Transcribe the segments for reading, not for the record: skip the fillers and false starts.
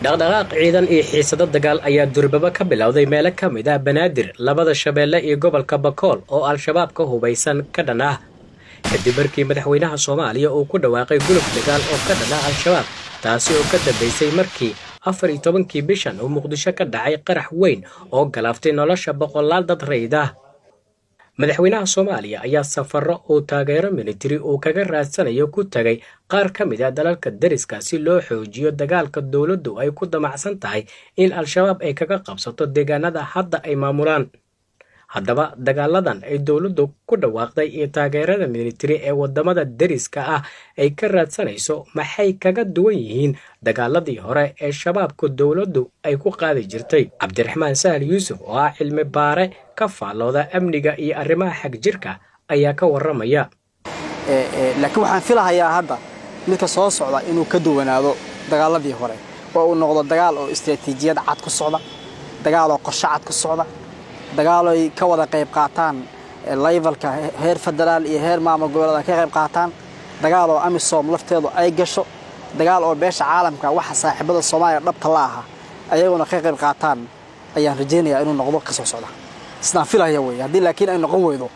dhaqdhaqaaq ciidan iyo xiisado dagaal ayaa durbaba ka bilowday meelo ka mid ah Banaadir labada Shabeelle iyo gobolka Bakool oo al-shabaab ka hubaysan ka dhan ah kadib markii madaxweynaha Soomaaliya uu ku dhawaaqay guluf dagaal oo ka dhan ah al-shabaab taasi oo ka dambeysay markii 14 bishan uu Muqdisho ka dhacay qarax weyn oo galaaftay nolosha boqolaal dad rayid ah madaxweynaha Soomaaliya ayaa safarro oo taageero military oo kaga raadsanayo ku tagay qaar ka mid ah dalalka dariska si loo xoojiyo dagaalka dawladdu ay ku damacsan tahay in al-shabaab ay kaga qabsato deegaanada hadda ay maamulaan haddaba dagaaladan ay dawladdu ku dhawaaqday iyo taageerada military ee wadamada dariska ah ay ka raadsanayso maxay kaga duwan yihiin dagaaladii hore ee shabaabku dawladdu ay ku qaadi jirtay Cabdiraxmaan Sahal Yuusuf oo ah cilmi baare ka faalooda amniga iyo arrimaha xag jirka ayaa ka waramaya laakiin waxaan filahayaa hadda midka soo socda inuu ka duwanaado dagaaladii hore oo uu noqdo dagaal oo istiraatiijiyad cad ku socda dagaal oo qorshe cad ku socda dagaal ay ka wada qayb qaataan levelka heer federaal iyo heer maamul goboleed ka qayb qaataan dagaal oo amisom lafteedu ay gasho dagaal oo beesha caalamka waxa saaxiibada Soomaaliya dhabta la aha ayaguna ka qayb qaataan ayaan rajeynayaa inuu noqdo ka soo socda isna filaya way hadii laakiin ay noqon weydo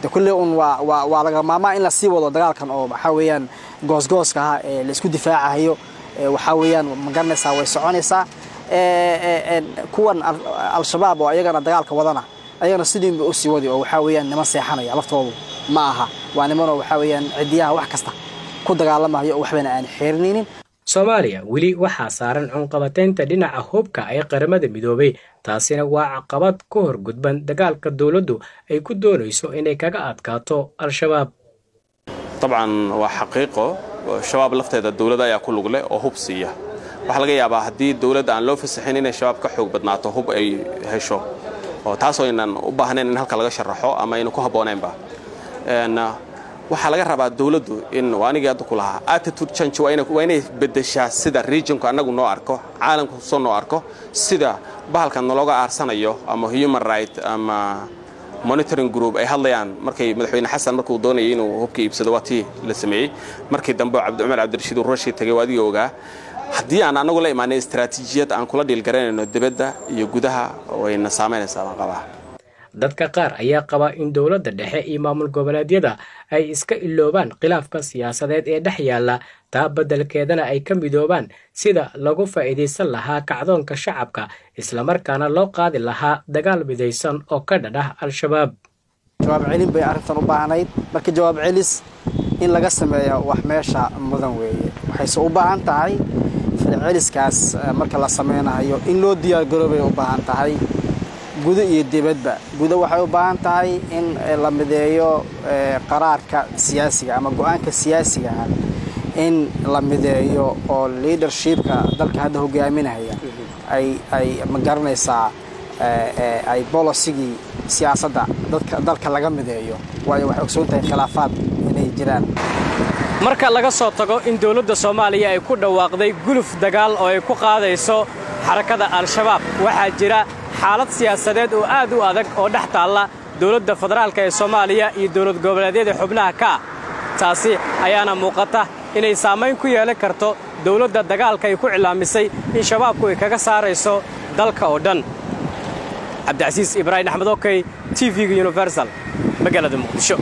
de kulli waa laga maama in la sii wado dagaalkan oo waxa weeyaan goosgooska ah ee la isku difaacayo waxa weeyaan maganaysa way soconaysaa kuwan al-shabaab oo ayagana dagaalka wadana ayagana sidii u sii wadi oo waxa weeyaan nima seexanaya laftoodu ma aha waa niman waxa weeyaan cidiyaha wax kasta ku dagaalamayo waxbana aan xirninin Soomaaliya wali waxa saaran cunqabateynta dhinaca hubka ay qaramada midoobay taasina waa caqabad ku horgudban dagaalka dawladdu ay ku doonayso inay kaga adkaato al-shabaab طبعا waa xaqiiqo shabaab lafteeda dawladda ayaa ku lug leh oo hub siiya waxa laga yaabaa hadii dawladda aan loo fasaxin inay shabaab ka xoog badnaato hub ay hesho oo taasoo inaan u baahnayn in halka laga sharaxo ama inuu ku habooneenba waxa laga rabaa dawladdu in waaniga aad ku lahaa attitude change waa inay bedeshaa sida regionku anagu noo arko caalamku soo noo arko sida bahalkan looga aarsanayo ama human right ama monitoring group ay hadlayaan markay madaxweyne xasan markuu doonayay inuu hubka iibsado waati la sameeyay markii dambe Cabdi Cabdirashiid Rashid tagay waadiga ogaa haddii aan anagu la imaanay istiraatiijiyad aan kula dhil garanayno dibadda iyo gudaha wayna saameynaysaa qaba dadka qaar ayaa qaba in dawladda dhexe iyo maamul goboleedyada ay iska iloobaan khilaafka siyaasadeed ee dhex yaala taa beddelkeedana ay ka midoobaan sida lagu faa'iideysan lahaa kacdoonka shacabka isla markaana loo qaadi lahaa dagaal midaysan oo ka dhan ah al-shabaab jawaab celin bay arrintan u baahnayd marka jawaab celis in laga sameeyo wax meesha mudan weeye waxay u baahan tahay ficiliskaas marka la sameynayo in loo diyaar garoobay u baahan tahay guud iyo dibadba guud waxay u baahan tahay in la mideeyo qaraarka siyaasiga ama go'aanka siyaasiga in la mideeyo oo leadershipka dalka hadda hogaaminaya ay magaranaysaa ay policy siyaasadda dalka laga mideeyo waayo wax ogsoon tahay khilaafaad inay jiraan marka laga soo tago in dawladda Soomaaliya ay ku dhawaaqday guluf dagaal oo ay ku qaadayso xarakada al-shabaab waxa jira xaalad siyaasadeed oo aad u adag oo dhex taala dawladda federaalka ee Soomaaliya iyo dawlad goboleedyada xubnaha ka taasi ayaana muuqata inay saameyn ku yeelan karto dawladda dagaalka ay ku cilaamisay in shabaabku ay kaga saarayso dalka oo dhan Cabdi Aziz Ibrahim Ahmed TV Universal magaalada Muqdisho